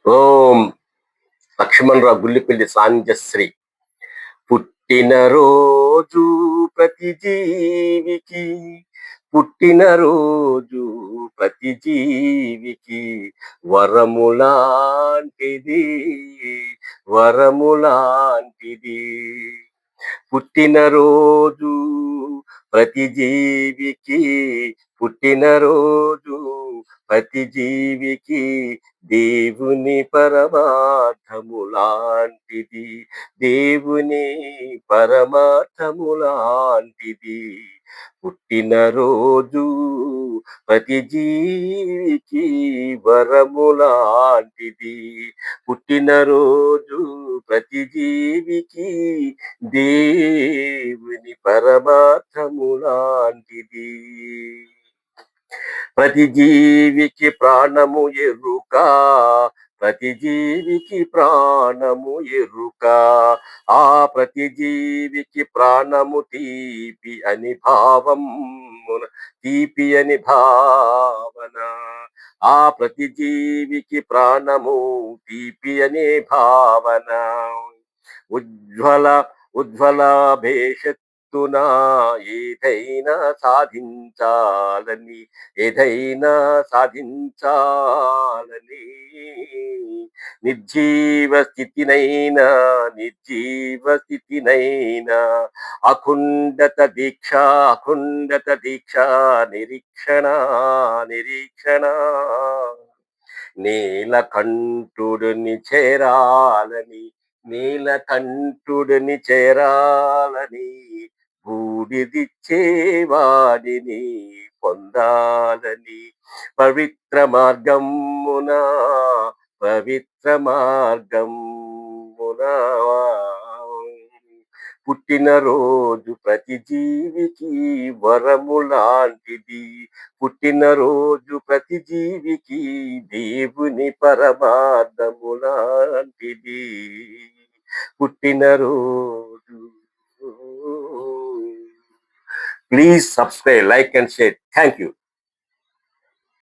ఓం లక్ష్మణరావు గుల్లిపల్లి సాంజశ్రీ. పుట్టినరోజు ప్రతి జీవికి, పుట్టినరోజు ప్రతి జీవికి వరములాంటిది, వరములాంటిది. పుట్టినరోజు ప్రతి జీవికి, పుట్టినరోజు ప్రతి జీవికి దేవుని పరమార్థము లాంటిది, దేవుని పరమార్థము లాంటిది. పుట్టినరోజు ప్రతి జీవికి వరము లాంటిది, పుట్టినరోజు ప్రతి జీవికి దేవుని పరమార్థము లాంటిది. ప్రతి జీవికి ప్రాణము ఎరుక, ప్రతి జీవికి ప్రాణము ఎరుక. ఆ ప్రతి జీవికి ప్రాణము తీపి అని భావమున, తీపి అని భావన. ఆ ప్రతి జీవికి ప్రాణము తీపి అనే భావన. ఉజ్వల ఉజ్వల భవిష్యత్తున ఏదైనా సాధించాలని, ఏదైనా సాధించాలని. నిర్జీవ స్థితినైనా, నిర్జీవ స్థితినైనా అఖండత దీక్ష, అఖండత దీక్ష, నిరీక్షణ, నిరీక్షణ. నీలకంఠుడిని చేరాలని, నీలకంఠుడిని చేరాలని, బూడిదిచ్చేవాడిని పొందాలని. పవిత్ర మార్గమున, పవిత్ర మార్గమున. పుట్టినరోజు ప్రతి జీవికి వరము లాంటిది, పుట్టినరోజు ప్రతి జీవికి దేవుని పరమార్థము లాంటిది. పుట్టినరోజు. Please subscribe, like and share. Thank you.